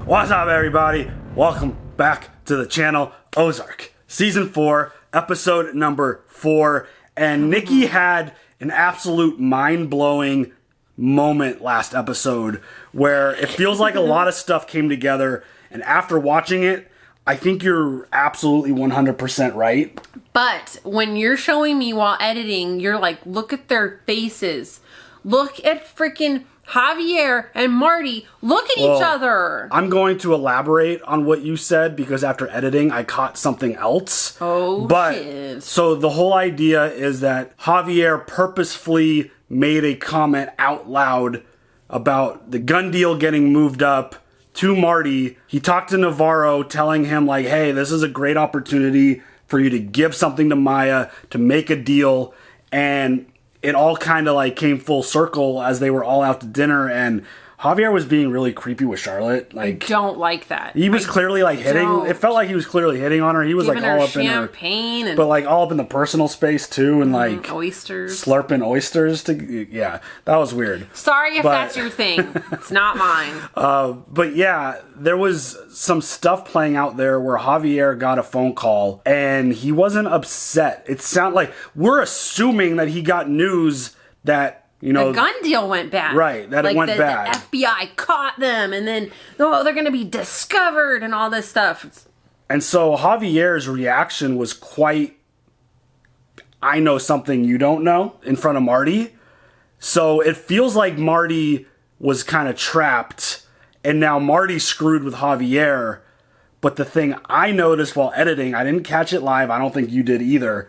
What's up, everybody? Welcome back to the channel, Ozark. Season 4, episode number 4. And Nikki had an absolute mind-blowing moment last episode where it feels like a lot of stuff came together. And after watching it, I think you're absolutely 100% right. But when you're showing me while editing, you're like, look at their faces. Look at freaking Javier and Marty. Look at each other. I'm going to elaborate on what you said because after editing, I caught something else. Oh, shit. So the whole idea is that Javier purposefully made a comment out loud about the gun deal getting moved up to Marty. He talked to Navarro telling him like, hey, this is a great opportunity for you to give something to Maya, to make a deal. And it all kind of like came full circle as they were all out to dinner, and Javier was being really creepy with Charlotte. Like, I don't like that. He was clearly like hitting. It felt like he was clearly hitting on her. He was giving like all her up in her champagne, and but like all up in the personal space too, and like oysters, slurping oysters. Yeah, that was weird. Sorry if that's your thing. It's not mine. But yeah, there was some stuff playing out there where Javier got a phone call and he wasn't upset. It sounded like we're assuming that he got news that, you know, the gun deal went bad. Right, that like it went bad. The FBI caught them, and then, oh, they're going to be discovered and all this stuff. And so Javier's reaction was quite, I know something you don't know, in front of Marty. So it feels like Marty was kind of trapped, and now Marty's screwed with Javier. But the thing I noticed while editing, I didn't catch it live, I don't think you did either.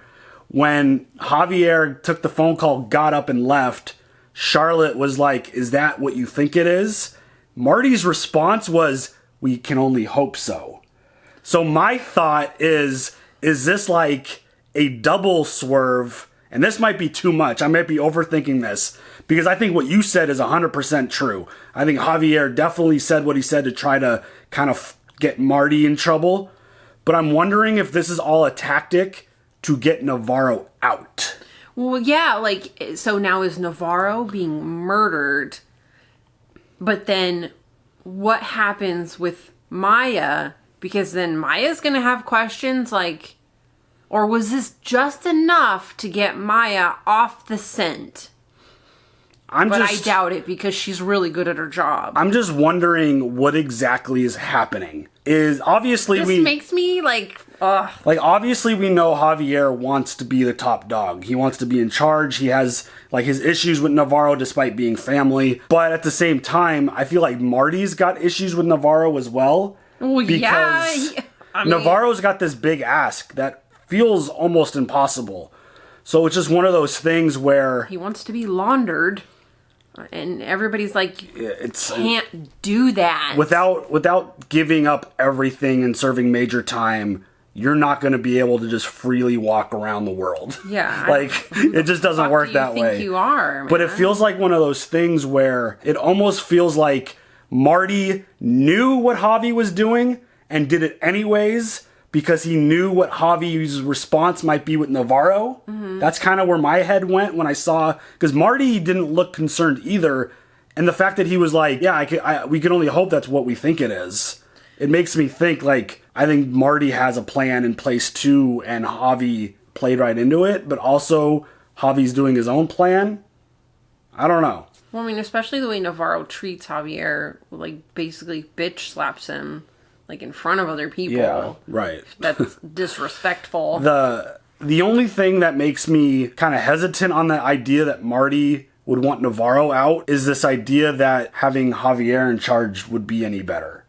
When Javier took the phone call, got up and left, Charlotte was like, is that what you think it is? Marty's response was, we can only hope so. So my thought is this like a double swerve? And this might be too much. I might be overthinking this because I think what you said is 100% true. I think Javier definitely said what he said to try to kind of get Marty in trouble. But I'm wondering if this is all a tactic to get Navarro out. Well, yeah, like, so now is Navarro being murdered? But then what happens with Maya? Because then Maya's going to have questions like, or was this just enough to get Maya off the scent? I doubt it because she's really good at her job. I'm just wondering what exactly is happening. Is obviously this makes me like, ugh. Like, obviously we know Javier wants to be the top dog. He wants to be in charge. He has like his issues with Navarro despite being family. But at the same time, I feel like Marty's got issues with Navarro as well. Well, because Navarro's got this big ask that feels almost impossible. So it's just one of those things where he wants to be laundered. And everybody's like, can't do that. Without giving up everything and serving major time, you're not going to be able to just freely walk around the world. Yeah. Like, it just doesn't work that way. I think you are, man. But it feels like one of those things where it almost feels like Marty knew what Javi was doing and did it anyways because he knew what Javi's response might be with Navarro. Mm-hmm. That's kind of where my head went when I saw, because Marty didn't look concerned either. And the fact that he was like, yeah, we can only hope that's what we think it is. It makes me think like, I think Marty has a plan in place too, and Javi played right into it, but also Javi's doing his own plan. I don't know. Well, I mean, especially the way Navarro treats Javier, like basically bitch slaps him. Like in front of other people. Yeah, right. That's disrespectful. The only thing that makes me kind of hesitant on the idea that Marty would want Navarro out is this idea that having Javier in charge would be any better.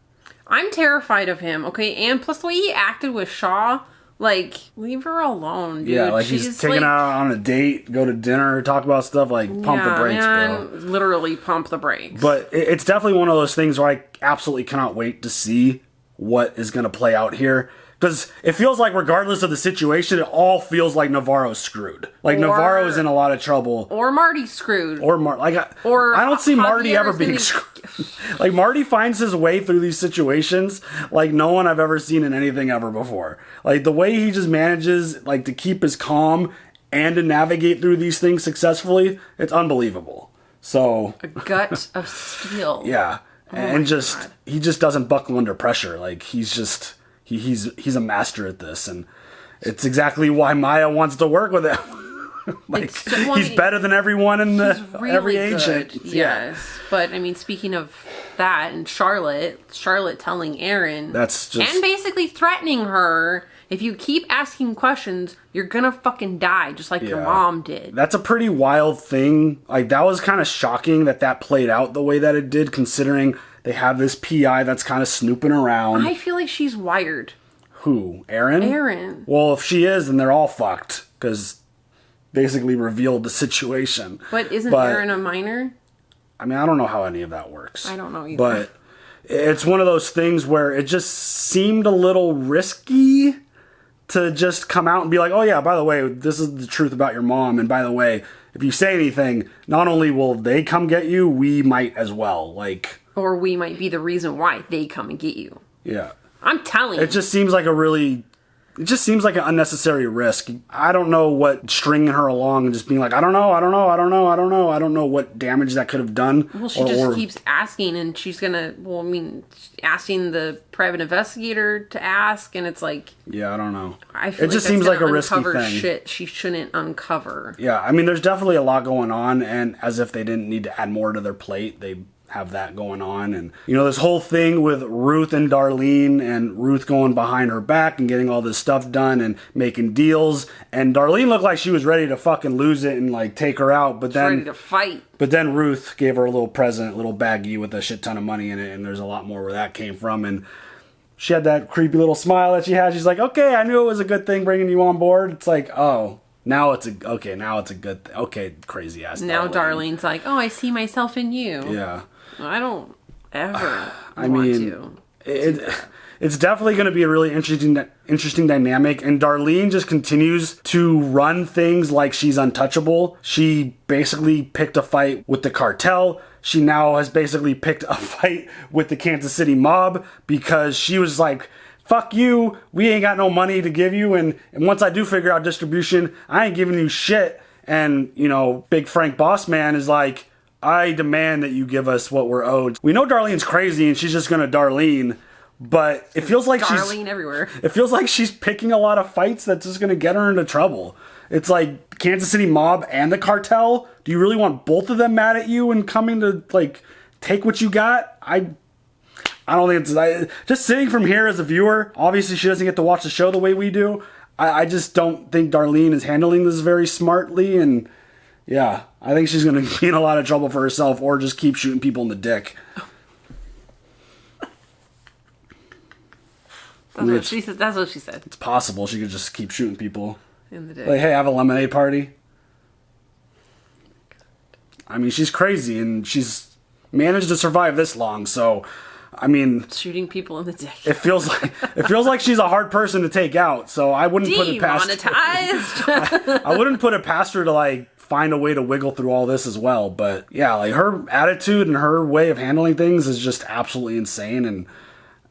I'm terrified of him, okay? And plus the way he acted with Shaw, like, leave her alone, dude. Yeah, like she's taking her out on a date, go to dinner, talk about stuff, like pump the brakes, bro. Literally pump the brakes. But it's definitely one of those things where I absolutely cannot wait to see what is going to play out here. Because it feels like regardless of the situation, it all feels like Navarro's screwed. Like Navarro's in a lot of trouble. Or Marty's screwed. I don't see Marty ever being screwed. Like Marty finds his way through these situations like no one I've ever seen in anything ever before. Like the way he just manages like to keep his calm and to navigate through these things successfully, it's unbelievable. So a gut of steel. Yeah. and he just doesn't buckle under pressure. Like he's a master at this, and it's exactly why Maya wants to work with him. Like he's better than everyone in every agent. Good, yes, but I mean, speaking of that, and Charlotte telling Aaron, and basically threatening her, if you keep asking questions, you're gonna fucking die, just like your mom did. That's a pretty wild thing. Like that was kind of shocking that played out the way that it did, considering they have this PI that's kind of snooping around. I feel like she's wired. Who? Aaron? Aaron. Well, if she is, then they're all fucked because basically revealed the situation. But isn't Aaron a minor? I mean, I don't know how any of that works. I don't know either. But it's one of those things where it just seemed a little risky to just come out and be like, oh yeah, by the way, this is the truth about your mom. And by the way, if you say anything, not only will they come get you, we might as well. Like, or we might be the reason why they come and get you. Yeah. I'm telling you. It just seems like it just seems like an unnecessary risk. I don't know what stringing her along and just being like, I don't know what damage that could have done. Well, she just keeps asking, and she's gonna, asking the private investigator to ask, and it's like, yeah, I don't know. I feel it just seems like a risky thing. Shit she shouldn't uncover. Yeah, I mean, there's definitely a lot going on, and as if they didn't need to add more to their plate, they have that going on. And this whole thing with Ruth and Darlene, and Ruth going behind her back and getting all this stuff done and making deals, and Darlene looked like she was ready to fucking lose it and like take her out, but then ready to fight. But then Ruth gave her a little present, a little baggie with a shit ton of money in it, and there's a lot more where that came from. And she had that creepy little smile that she had. She's like, okay, I knew it was a good thing bringing you on board. It's like, oh, now it's a good thing. Okay, crazy ass now Darlene's like, oh, I see myself in you. Yeah. I don't ever want to. It's definitely going to be a really interesting dynamic, and Darlene just continues to run things like she's untouchable. She basically picked a fight with the cartel. She now has basically picked a fight with the Kansas City mob because she was like, fuck you, we ain't got no money to give you, and once I do figure out distribution, I ain't giving you shit. And, Big Frank Boss Man is like, I demand that you give us what we're owed. We know Darlene's crazy and she's just gonna Darlene, but it feels like Darlene everywhere. It feels like she's picking a lot of fights that's just gonna get her into trouble. It's like Kansas City mob and the cartel. Do you really want both of them mad at you and coming to like take what you got? I don't think it's just sitting from here as a viewer. Obviously, she doesn't get to watch the show the way we do. I just don't think Darlene is handling this very smartly, and yeah, I think she's going to be in a lot of trouble for herself, or just keep shooting people in the dick. That's what she said. It's possible she could just keep shooting people in the dick. Like, hey, I have a lemonade party. I mean, she's crazy, and she's managed to survive this long, so I mean, shooting people in the dick. It feels like she's a hard person to take out, so I wouldn't put it past Demonetized. I wouldn't put it past her to like find a way to wiggle through all this as well. But yeah, like her attitude and her way of handling things is just absolutely insane. And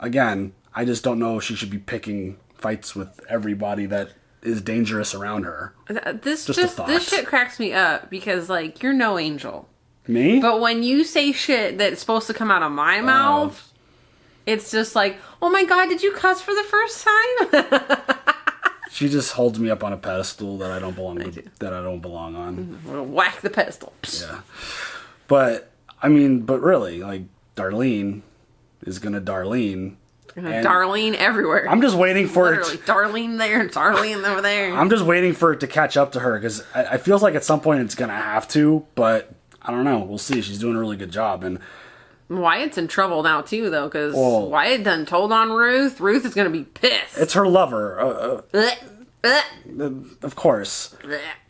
again, I just don't know if she should be picking fights with everybody that is dangerous around her. This shit cracks me up because like you're no angel. Me? But when you say shit that's supposed to come out of my mouth, it's just like, oh my god, did you cuss for the first time? She just holds me up on a pedestal that I don't belong on. We'll whack the pedestal. Yeah. But really, like Darlene is gonna Darlene. Darlene everywhere. I'm just waiting for literally Darlene there, Darlene over there. I'm just waiting for it to catch up to her because I feels like at some point it's gonna have to, but I don't know. We'll see. She's doing a really good job, and Wyatt's in trouble now too, though, because Wyatt done told on Ruth. Ruth is gonna be pissed. It's her lover, of course.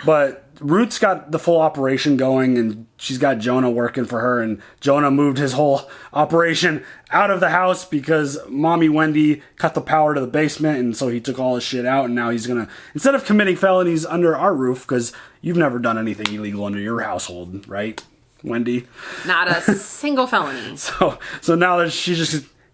But Ruth's got the full operation going, and she's got Jonah working for her. And Jonah moved his whole operation out of the house because Mommy Wendy cut the power to the basement, and so he took all his shit out. And now he's gonna, instead of committing felonies under our roof, because you've never done anything illegal under your household, right, Wendy? Not a single felony. So now that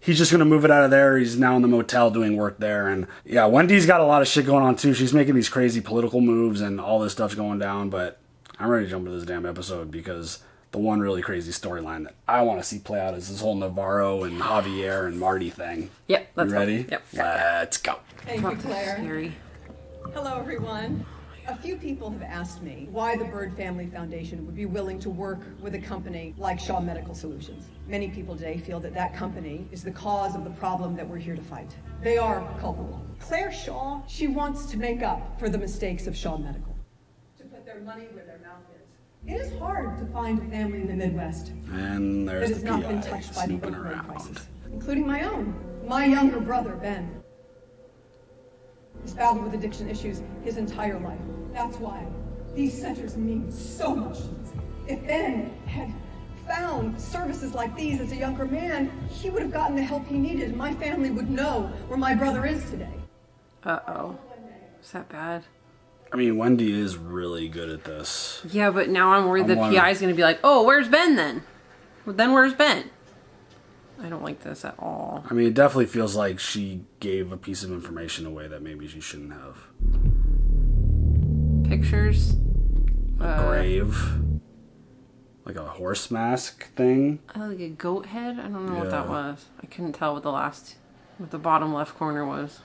he's just gonna move it out of there. He's now in the motel doing work there, and yeah, Wendy's got a lot of shit going on too. She's making these crazy political moves and all this stuff's going down. But I'm ready to jump into this damn episode because the one really crazy storyline that I want to see play out is this whole Navarro and Javier and Marty thing. Yep, let's You ready? go. Yep. Let's go. Thank you, Claire. Scary. Hello, everyone. A few people have asked me why the Bird Family Foundation would be willing to work with a company like Shaw Medical Solutions. Many people today feel that that company is the cause of the problem that we're here to fight. They are culpable. Claire Shaw, she wants to make up for the mistakes of Shaw Medical, to put their money where their mouth is. It is hard to find a family in the Midwest And that there's has the not been PI touched by the snooping opioid around. crisis, including my own. My younger brother, Ben, has battled with addiction issues his entire life. That's why these centers mean so much to us. If Ben had found services like these as a younger man, he would have gotten the help he needed, and my family would know where my brother is today. Uh-oh. Is that bad? I mean, Wendy is really good at this. Yeah, but now I'm worried the wondering- PI is going to be like, oh, where's Ben then? Well, then where's Ben? I don't like this at all. I mean, it definitely feels like she gave a piece of information away that maybe she shouldn't have. Pictures. A grave. Like a horse mask thing. Like a goat head? I don't know what that Yeah. was. I couldn't tell what the bottom left corner was.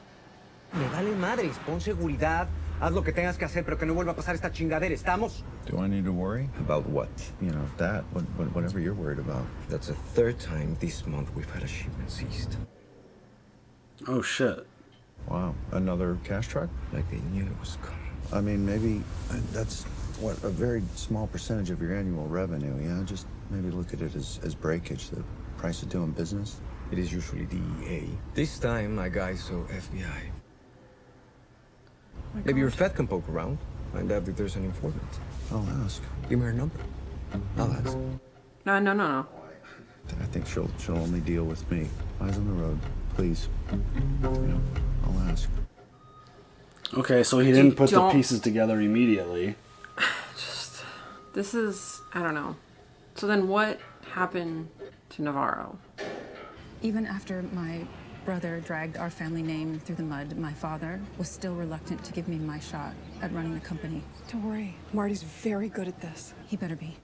Me vale madres, pon seguridad, haz lo que tengas que hacer, pero que no vuelva a pasar esta chingadera, ¿estamos? Do I need to worry? About what? You know, that, whatever you're worried about. That's the third time this month we've had a shipment seized. Oh, shit. Wow, another cash truck? Like they knew it was coming. I mean, maybe that's, what, a very small percentage of your annual revenue, yeah? Just maybe look at it as breakage, the price of doing business. It is usually DEA. This time, my guys saw FBI. Maybe your Fed can poke around, find out if there's an informant. I'll ask. Give me her number. I'll ask. No. I think she'll only deal with me. Eyes on the road, please. Yeah, I'll ask. Okay, so he didn't put the don't- pieces together immediately. This is, I don't know. So then what happened to Navarro? Even after my brother dragged our family name through the mud, my father was still reluctant to give me my shot at running the company. Don't worry, Marty's very good at this. He better be.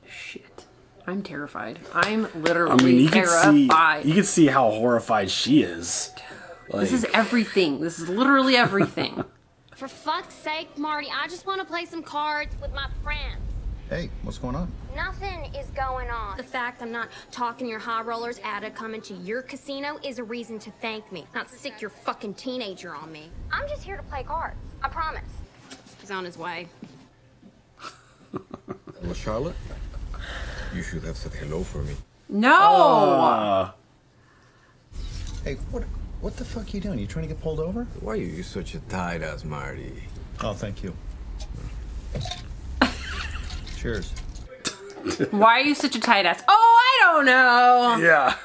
Shit. I'm terrified. I'm literally I mean, terrified. you can see how horrified she is. This is everything. This is literally everything. For fuck's sake, Marty, I just want to play some cards with my friends. Hey, what's going on? Nothing is going on. The fact I'm not talking your high rollers out of coming to your casino is a reason to thank me, not sick your fucking teenager on me. I'm just here to play cards. I promise. He's on his way. Well, Charlotte, you should have said hello for me. No! Hey, what the fuck are you doing? You trying to get pulled over? Why are you such a tight ass, Marty? Oh, thank you. Cheers. Why are you such a tight ass? Oh, I don't know. Yeah.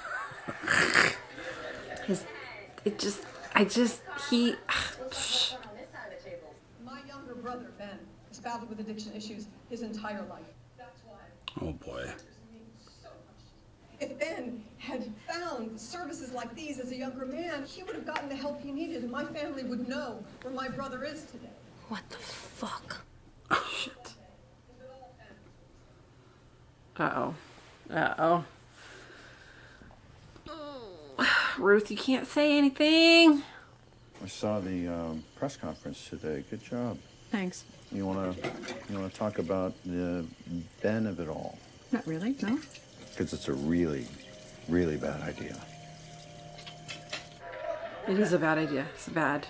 He. My younger brother, Ben, has battled with addiction issues his entire life. That's why. Oh, boy. If Ben had found services like these as a younger man, he would have gotten the help he needed, and my family would know where my brother is today. What the fuck? Shit. Uh-oh. Ruth, you can't say anything. I saw the press conference today. Good job. Thanks. You wanna talk about the Ben of it all? Not really, no? Because it's a really, really bad idea. It is a bad idea. It's bad.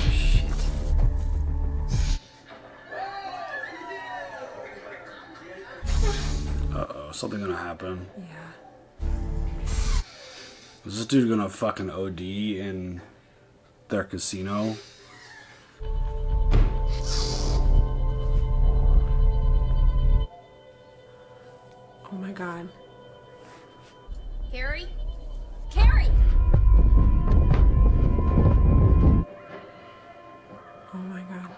Shit. Uh-oh, something gonna happen. Yeah. Is this dude gonna fucking OD in their casino? Oh my god. Kerry? Kerry! Oh my god.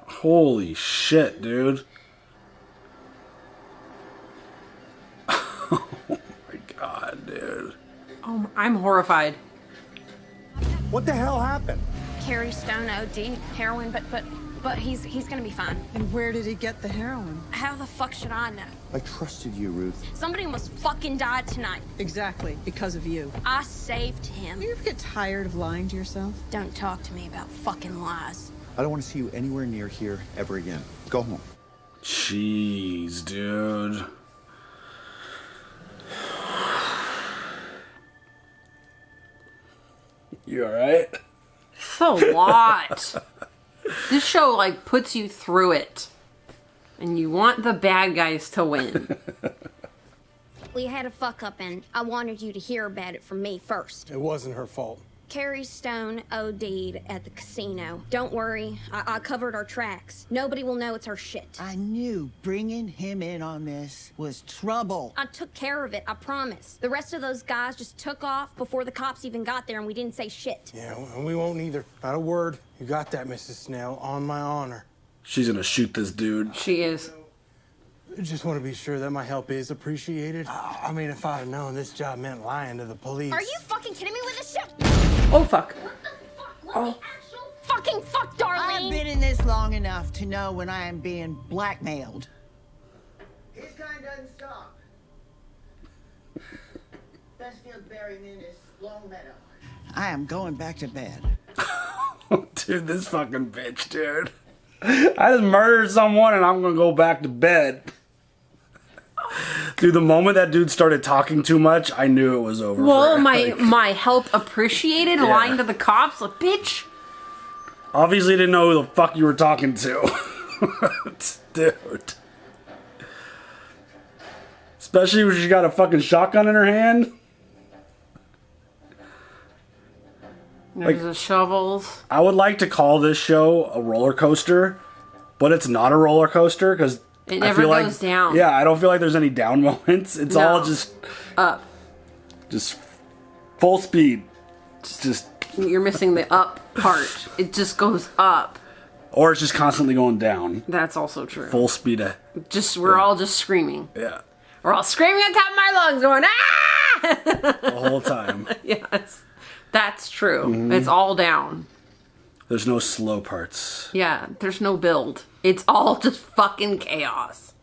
Holy shit, dude. I'm horrified. What the hell happened? Kerry Stone OD heroin, but he's gonna be fine. And where did he get the heroin? How the fuck should I know? I trusted you, Ruth. Somebody almost fucking died tonight. Exactly, because of you. I saved him. You ever get tired of lying to yourself? Don't talk to me about fucking lies. I don't want to see you anywhere near here ever again. Go home. Jeez, dude. You alright? It's a lot. This show, like, puts you through it. And you want the bad guys to win. We had a fuck up and I wanted you to hear about it from me first. It wasn't her fault. Kerry Stone OD'd at the casino. Don't worry, I covered our tracks. Nobody will know it's our shit. I knew bringing him in on this was trouble. I took care of it, I promise. The rest of those guys just took off before the cops even got there and we didn't say shit. Yeah, and we won't either. Not a word. You got that, Mrs. Snell, on my honor. She's gonna shoot this dude. She is. I just want to be sure that my help is appreciated. I mean, if I'd have known this job meant lying to the police. Are you fucking kidding me with this shit? Oh, fuck. Oh. Fucking fuck, Darlene! I've been in this long enough to know when I am being blackmailed. His kind doesn't stop. Best field burying in is Long Meadow. I am going back to bed. Dude, this fucking bitch, dude. I just murdered someone and I'm gonna go back to bed. Dude, the moment that dude started talking too much, I knew it was over. Well, for my help appreciated, Yeah. lying to the cops, like, bitch. Obviously didn't know who the fuck you were talking to. Dude. Especially when she got a fucking shotgun in her hand. There's the shovels. I would like to call this show a roller coaster, but it's not a roller coaster because It never goes down. Yeah, I don't feel like there's any down moments. It's all just up. Just full speed. Just You're missing the up part. It just goes up. or it's just constantly going down. That's also true. Full speed. We're all just screaming. Yeah. We're all screaming on top of my lungs, going ah! The whole time. Yes, that's true. Mhm. It's all down. There's no slow parts. Yeah, there's no build. It's all just fucking chaos.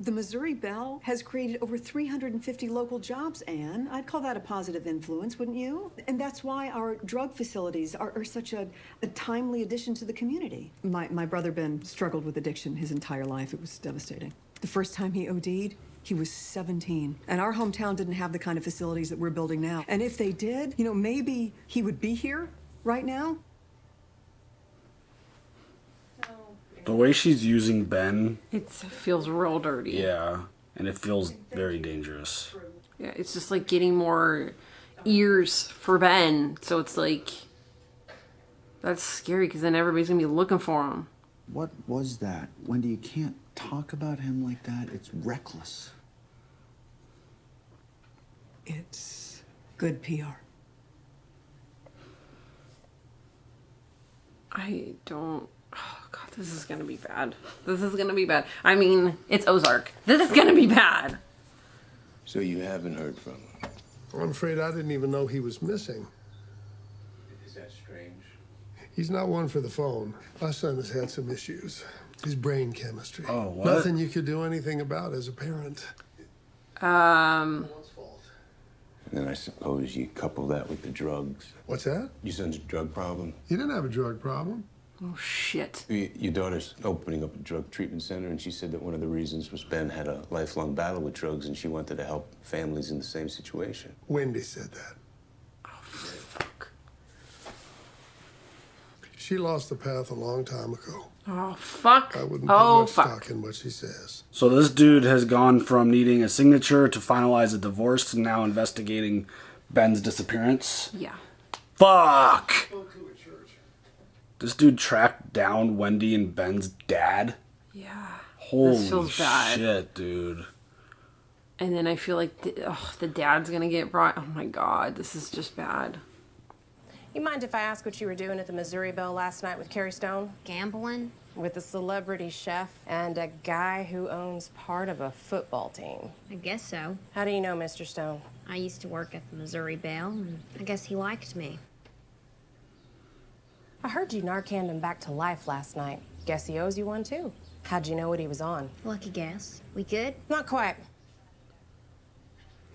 The Missouri Belle has created over 350 local jobs, Anne. I'd call that a positive influence, wouldn't you? And that's why our drug facilities are such a timely addition to the community. My brother Ben struggled with addiction his entire life. It was devastating. The first time he OD'd, he was 17. And our hometown didn't have the kind of facilities that we're building now. And if they did, you know, maybe he would be here right now. The way she's using Ben. It feels real dirty. Yeah. And it feels very dangerous. Yeah, it's just like getting more ears for Ben. So it's like, that's scary because then everybody's going to be looking for him. What was that? Wendy, you can't talk about him like that. It's reckless. It's good PR. I don't... Oh, God, this is going to be bad. This is going to be bad. I mean, it's Ozark. This is going to be bad. So you haven't heard from him? I'm afraid I didn't even know he was missing. Is that strange? He's not one for the phone. My son has had some issues. His brain chemistry. Oh, what? Nothing you could do anything about as a parent. And then I suppose you couple that with the drugs. What's that? Your son's drug problem? He didn't have a drug problem. Oh, shit. Your daughter's opening up a drug treatment center, and she said that one of the reasons was Ben had a lifelong battle with drugs, and she wanted to help families in the same situation. Wendy said that. Oh, fuck. She lost the path a long time ago. Oh, fuck. I wouldn't put much stock in what she says. So this dude has gone from needing a signature to finalize a divorce to now investigating Ben's disappearance. Yeah. Fuck! This dude tracked down Wendy and Ben's dad? Yeah. Holy this feels bad. shit, dude. And then I feel like the dad's going to get brought... Oh, my God. This is just bad. You mind if I ask what you were doing at the Missouri Belle last night with Kerry Stone? Gambling? With a celebrity chef and a guy who owns part of a football team. I guess so. How do you know Mr. Stone? I used to work at the Missouri Belle, and I guess he liked me. I heard you Narcaned him back to life last night. Guess he owes you one, too. How'd you know what he was on? Lucky guess. We good? Not quite.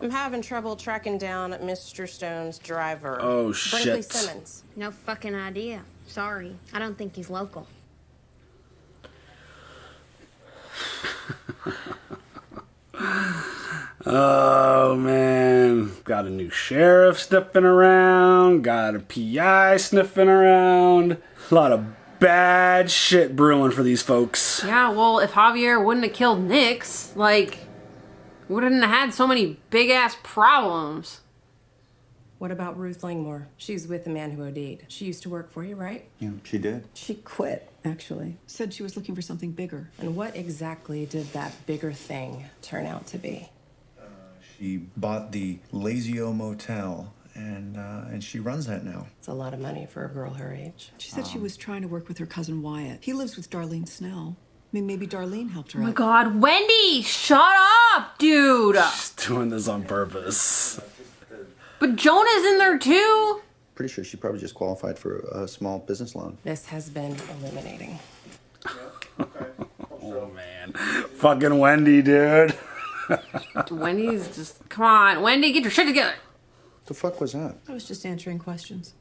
I'm having trouble tracking down Mr. Stone's driver. Oh, Brinkley shit. Simmons. No fucking idea. Sorry. I don't think he's local. Oh, man. Got a new sheriff sniffing around. Got a PI sniffing around. A lot of bad shit brewing for these folks. Yeah, well, if Javier wouldn't have killed Nix, like, we wouldn't have had so many big-ass problems. What about Ruth Langmore? She's with the man who OD'd. She used to work for you, right? Yeah, she did. She quit, actually. Said she was looking for something bigger. And what exactly did that bigger thing turn out to be? She bought the Lazio Motel, and she runs that now. It's a lot of money for a girl her age. She said she was trying to work with her cousin Wyatt. He lives with Darlene Snell. I mean, maybe Darlene helped her Oh my out. god, Wendy! Shut up, dude! She's doing this on purpose. But Jonah's in there too! Pretty sure she probably just qualified for a small business loan. This has been illuminating. Oh, man. Fucking Wendy, dude. Wendy's just... Come on, Wendy, get your shit together! The fuck was that? I was just answering questions.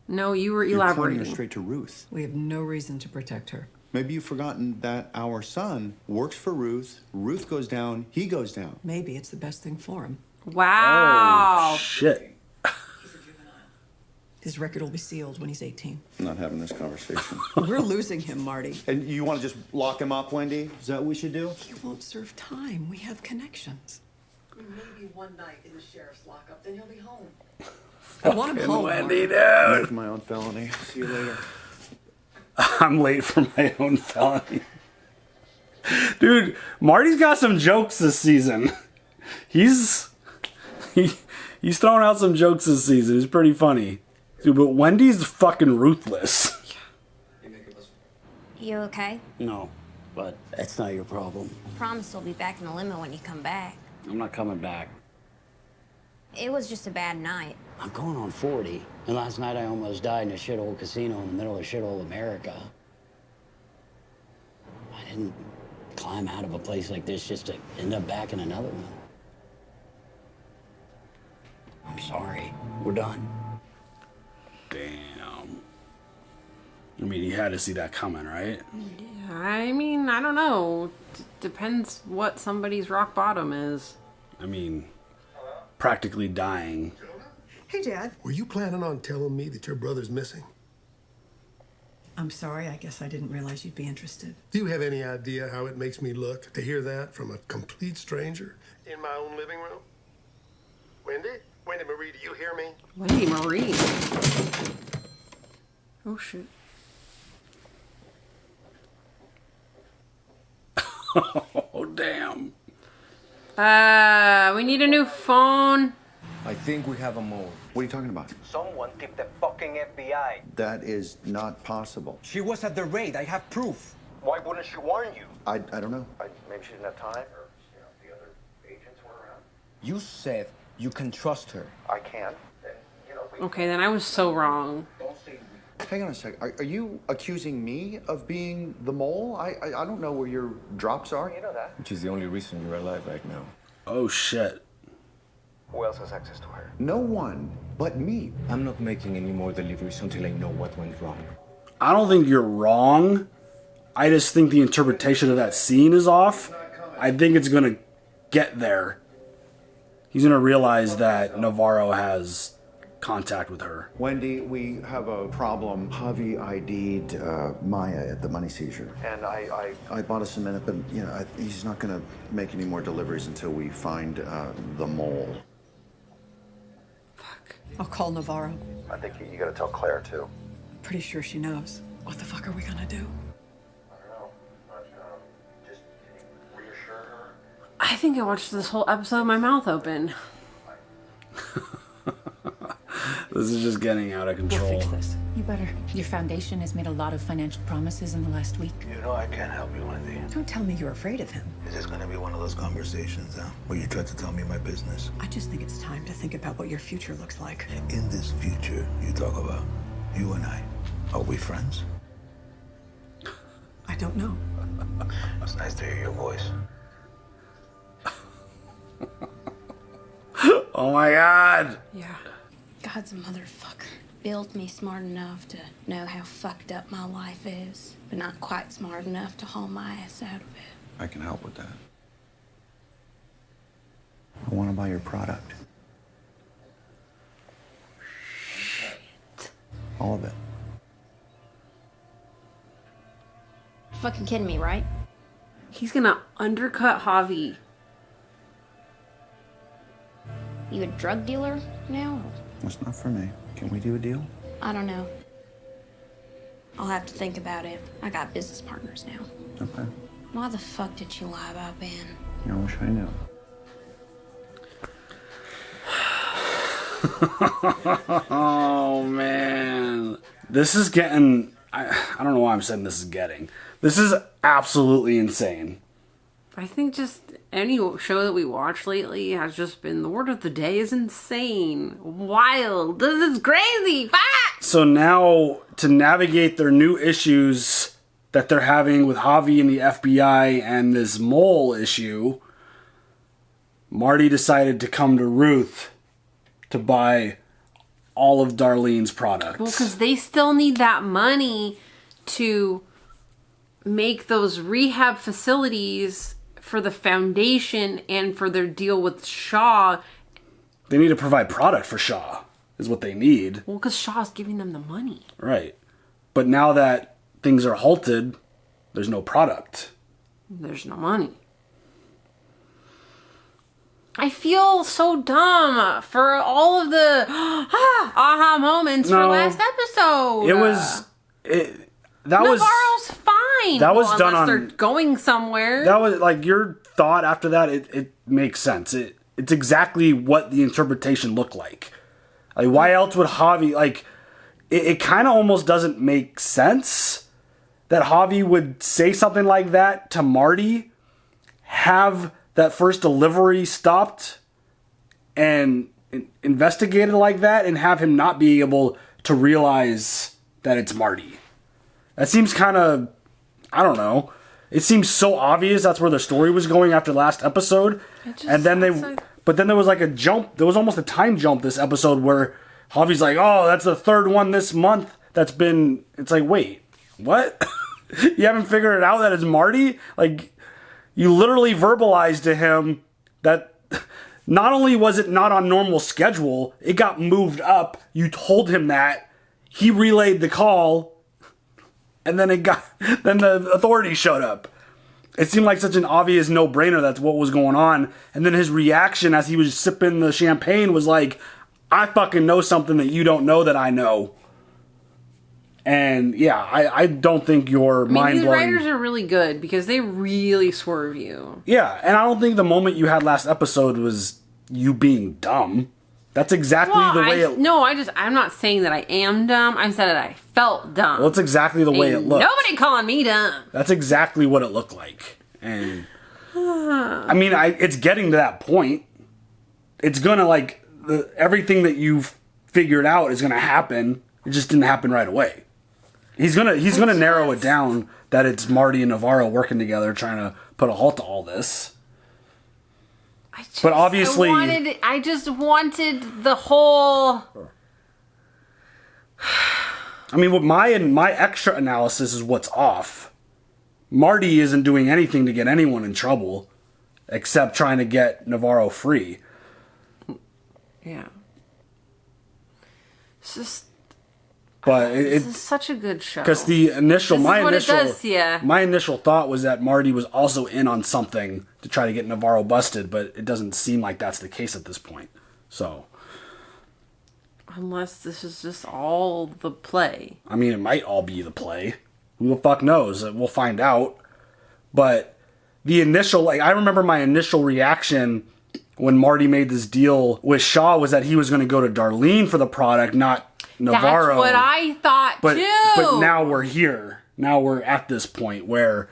No, you were You're pointing elaborating. her straight to Ruth. We have no reason to protect her. Maybe you've forgotten that our son works for Ruth. Ruth goes down, he goes down. Maybe it's the best thing for him. Wow. Oh, shit. His record will be sealed when he's 18. I'm not having this conversation. We're losing him, Marty. And you want to just lock him up, Wendy? Is that what we should do? He won't serve time. We have connections. Maybe one night in the sheriff's lockup, then he'll be home. I want him home. Wendy, dude. I'm for my own felony. See you later. I'm late for my own felony. Dude, Marty's got some jokes this season. He's throwing out some jokes this season. It's pretty funny. Dude, but Wendy's fucking ruthless. You okay? No, but that's not your problem. Promise I'll be back in the limo when you come back. I'm not coming back. It was just a bad night. I'm going on 40, and last night I almost died in a shithole casino in the middle of shithole America. I didn't climb out of a place like this just to end up back in another one. I'm sorry. We're done. Damn. I mean, you had to see that coming, right? Yeah, I mean, I don't know. Depends what somebody's rock bottom is. I mean, practically dying. Hey, Dad. Were you planning on telling me that your brother's missing? I'm sorry. I guess I didn't realize you'd be interested. Do you have any idea how it makes me look to hear that from a complete stranger in my own living room? Wendy? Wendy Marie, do you hear me? Wendy Marie. Oh, shit. Oh, damn. We need a new phone. I think we have a mole. What are you talking about? Someone tipped the fucking FBI. That is not possible. She was at the raid. I have proof. Why wouldn't she warn you? I don't know. Maybe she didn't have time, or the other agents were around. You said you can trust her. I can. Okay, then I was so wrong. Hang on a sec. Are you accusing me of being the mole? I don't know where your drops are. You know that. Which is the only reason you're alive right now. Oh, shit. Who else has access to her? No one but me. I'm not making any more deliveries until I know what went wrong. I don't think you're wrong. I just think the interpretation of that scene is off. I think it's going to get there. He's going to realize that Navarro has contact with her. Wendy, we have a problem. Javi ID'd Maya at the money seizure. And I bought us a minute, but he's not going to make any more deliveries until we find the mole. I'll call Navarro. I think you gotta tell Claire, too. Pretty sure she knows. What the fuck are we gonna do? I don't know. But, just reassure her. I think I watched this whole episode with my mouth open. This is just getting out of control. We'll fix this. You better. Your foundation has made a lot of financial promises in the last week. You know I can't help you, Wendy. Don't tell me you're afraid of him. Is this gonna be one of those conversations, where you try to tell me my business? I just think it's time to think about what your future looks like. In this future you talk about, you and I, are we friends? I don't know. It's nice to hear your voice. Oh my God. Yeah. God's a motherfucker. Built me smart enough to know how fucked up my life is, but not quite smart enough to haul my ass out of it. I can help with that. I want to buy your product. Shit. All of it. Fucking kidding me, right? He's gonna undercut Javi. You a drug dealer now? That's not for me. Can we do a deal? I don't know. I'll have to think about it. I got business partners now. Okay. Why the fuck did you lie about Ben? I wish I knew. Oh man, this is getting. I don't know why I'm saying this is getting. This is absolutely insane. I think just any show that we watched lately has just been the word of the day is insane, wild. This is crazy. Fuck! So now to navigate their new issues that they're having with Javi and the FBI and this mole issue, Marty decided to come to Ruth to buy all of Darlene's products. Well, because they still need that money to make those rehab facilities for the foundation and for their deal with Shaw. They need to provide product for Shaw, is what they need. Well, because Shaw's giving them the money. Right. But now that things are halted, there's no product. There's no money. I feel so dumb for all of the aha moments for last episode. It was... Navarro's fine. That was well, done unless on... they're going somewhere. That was, like, your thought after that, it makes sense. It's exactly what the interpretation looked like. Like, why else would Javi... Like, it kind of almost doesn't make sense that Javi would say something like that to Marty, have that first delivery stopped and investigated like that, and have him not be able to realize that it's Marty. That seems kind of, I don't know. It seems so obvious that's where the story was going after last episode. And then but then there was like a jump. There was almost a time jump this episode where Javi's like, oh, that's the third one this month that's been, it's like, wait, what? You haven't figured it out that it's Marty? Like, you literally verbalized to him that not only was it not on normal schedule, it got moved up. You told him that. He relayed the call. And then then the authorities showed up. It seemed like such an obvious no-brainer that's what was going on. And then his reaction as he was sipping the champagne was like, I fucking know something that you don't know that I know. And yeah, I don't think you're mind-blowing. These writers are really good because they really swerve you. Yeah, and I don't think the moment you had last episode was you being dumb. That's exactly the way it... No, I'm not saying that I am dumb. I said that I felt dumb. Well, it's exactly the way it looked. Nobody calling me dumb. That's exactly what it looked like. And... I mean, it's getting to that point. It's gonna, like... everything that you've figured out is gonna happen. It just didn't happen right away. He's gonna narrow it down that it's Marty and Navarro working together trying to put a halt to all this. But obviously, I just wanted the whole. I mean, what my extra analysis is what's off. Marty isn't doing anything to get anyone in trouble, except trying to get Navarro free. Yeah. It's just. But this is such a good show. Because my initial thought was that Marty was also in on something to try to get Navarro busted, but it doesn't seem like that's the case at this point. So, unless this is just all the play. I mean, it might all be the play. Who the fuck knows? We'll find out. But the initial, I remember my initial reaction when Marty made this deal with Shaw was that he was going to go to Darlene for the product, not Navarro. That's what I thought too. But now we're here. Now we're at this point where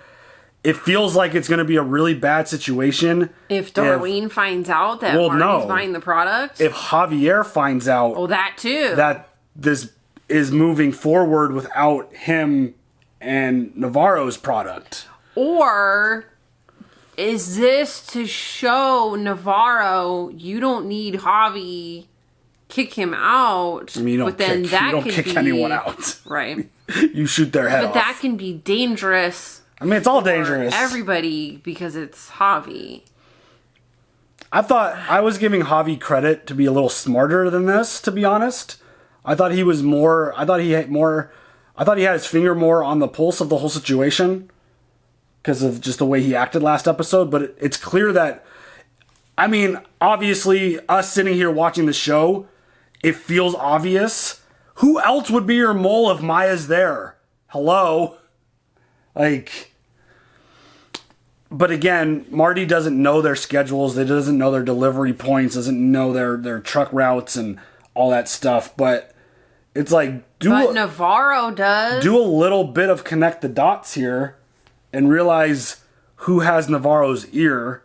it feels like it's going to be a really bad situation. If Darlene finds out that Marty's buying the product. If Javier finds out that too. That this is moving forward without him and Navarro's product. Or is this to show Navarro you don't need Javi, kick him out? I mean, you don't kick anyone out. Right. You shoot their head off. But that can be dangerous. I mean, it's all dangerous. Everybody, because it's Javi. I thought I was giving Javi credit to be a little smarter than this, to be honest. I thought he was more, I thought he had his finger more on the pulse of the whole situation because of just the way he acted last episode. But it's clear that, I mean, obviously, us sitting here watching the show, it feels obvious. Who else would be your mole if Maya's there? Hello? Like, but again, Marty doesn't know their schedules. They doesn't know their delivery points, doesn't know their truck routes and all that stuff. But it's like, Navarro does. Do a little bit of connect the dots here and realize who has Navarro's ear.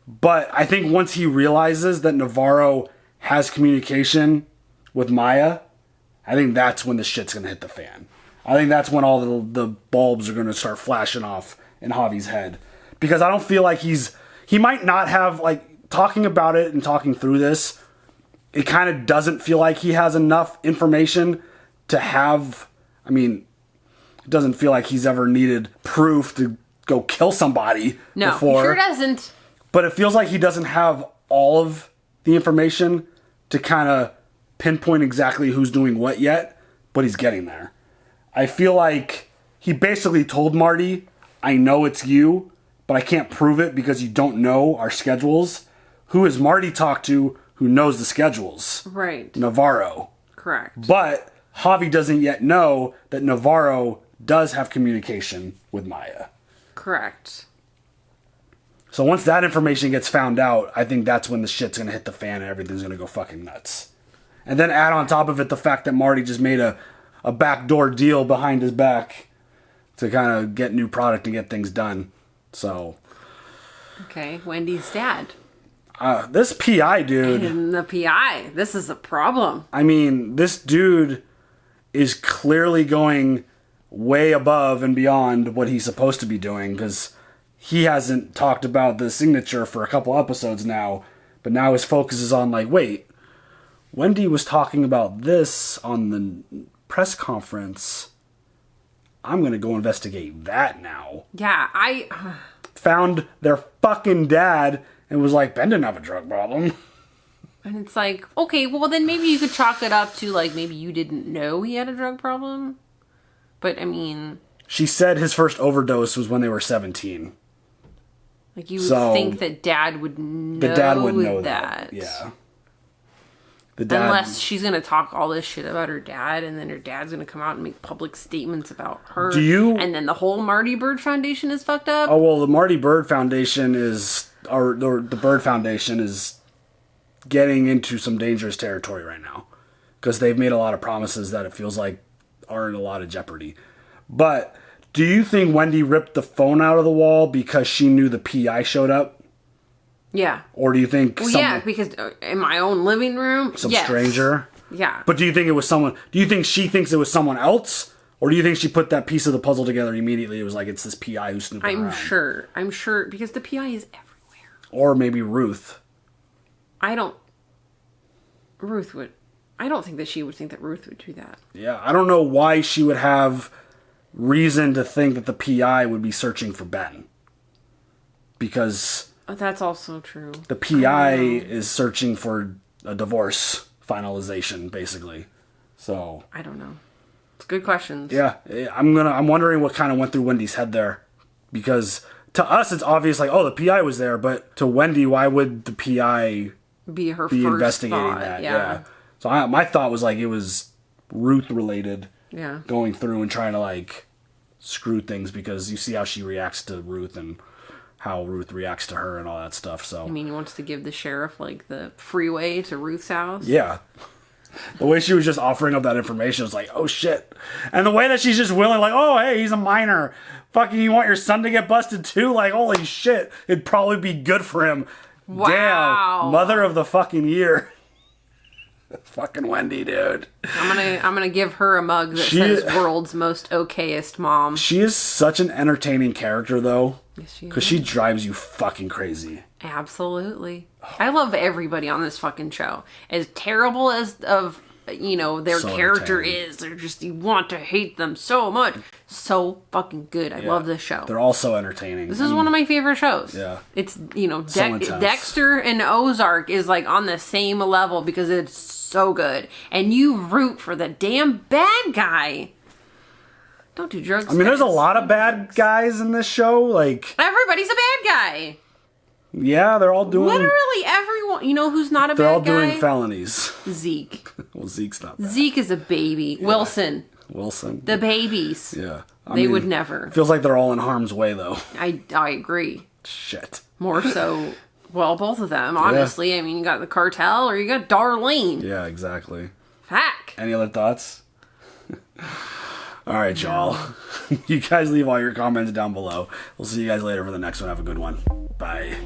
But I think once he realizes that Navarro has communication with Maya, I think that's when the shit's going to hit the fan. I think that's when all the bulbs are going to start flashing off in Javi's head. Because I don't feel like he might not have, like, talking about it and talking through this, it kind of doesn't feel like he has enough information to have, I mean, it doesn't feel like he's ever needed proof to go kill somebody before. No, sure doesn't. But it feels like he doesn't have all of the information to kind of pinpoint exactly who's doing what yet, but he's getting there. I feel like he basically told Marty, I know it's you, but I can't prove it because you don't know our schedules. Who has Marty talked to who knows the schedules? Right. Navarro. Correct. But Javi doesn't yet know that Navarro does have communication with Maya. Correct. So once that information gets found out, I think that's when the shit's going to hit the fan and everything's going to go fucking nuts. And then add on top of it the fact that Marty just made a backdoor deal behind his back to kind of get new product and get things done. So. Okay, Wendy's dad. This P.I. dude. And the P.I. This is a problem. I mean, this dude is clearly going way above and beyond what he's supposed to be doing because he hasn't talked about the signature for a couple episodes now. But now his focus is on like, wait, Wendy was talking about this on the press conference. I'm going to go investigate that now. Yeah, I found their fucking dad and was like, Ben didn't have a drug problem. And it's like, okay, well then maybe you could chalk it up to like maybe you didn't know he had a drug problem. But I mean, she said his first overdose was when they were 17. Like you would think that dad would know the dad would know that. Yeah. The dad, unless she's going to talk all this shit about her dad and then her dad's going to come out and make public statements about her. And then the whole Marty Bird Foundation is fucked up. Oh, well, the Marty Bird Foundation is, or the Bird Foundation is getting into some dangerous territory right now. Because they've made a lot of promises that it feels like are in a lot of jeopardy. But do you think Wendy ripped the phone out of the wall because she knew the P.I. showed up? Yeah. Or do you think yeah, because in my own living room, some stranger? Yeah. But do you think it was someone, do you think she thinks it was someone else? Or do you think she put that piece of the puzzle together immediately? It was like, it's this P.I. who's snooping around. I'm sure, because the P.I. is everywhere. Or maybe Ruth. I don't think that she would think that Ruth would do that. Yeah, I don't know why she would have reason to think that the P.I. would be searching for Ben. Because that's also true. The P.I. is searching for a divorce finalization, basically. So I don't know. It's good questions. Yeah, I'm wondering what kind of went through Wendy's head there, because to us it's obvious like, oh, the P.I. was there, but to Wendy, why would the P.I. be first investigating thought. that? Yeah. So my thought was like it was Ruth related. Yeah. Going through and trying to like screw things because you see how she reacts to Ruth and how Ruth reacts to her and all that stuff. So I mean, he wants to give the sheriff like the freeway to Ruth's house. yeah. The way she was just offering up that information was like, oh shit. And the way that she's just willing, like, oh hey, he's a minor. Fucking, you want your son to get busted too? Like, holy shit. It'd probably be good for him. Wow. Damn. Mother of the fucking year. Fucking Wendy, dude. I'm gonna give her a mug that says "World's Most Okayest Mom." She is such an entertaining character, though, Yes, she because is. she drives you fucking crazy. Absolutely. I love everybody on this fucking show. As terrible as their So character entertaining. is, they're just, you want to hate them so much. So fucking good. I love this show. They're all so entertaining. This is one of my favorite shows. Yeah. It's, So intense. Dexter and Ozark is like on the same level because it's so good. And you root for the damn bad guy. Don't do drugs. I mean, there's a guys. lot of bad guys in this show. Like, Everybody's a bad guy. yeah, they're all doing. Literally everyone. You know who's not a They're bad all guy? doing felonies. Zeke. Well, Zeke's not bad. Zeke is a baby. Wilson. Wilson. The babies. Yeah. I They mean, would never. Feels like they're all in harm's way, though. I agree. Shit. More so, well, both of them, honestly. I mean, you got the cartel or you got Darlene. Yeah, exactly. Fuck. Any other thoughts? All right, y'all. You guys leave all your comments down below. We'll see you guys later for the next one. Have a good one. Bye.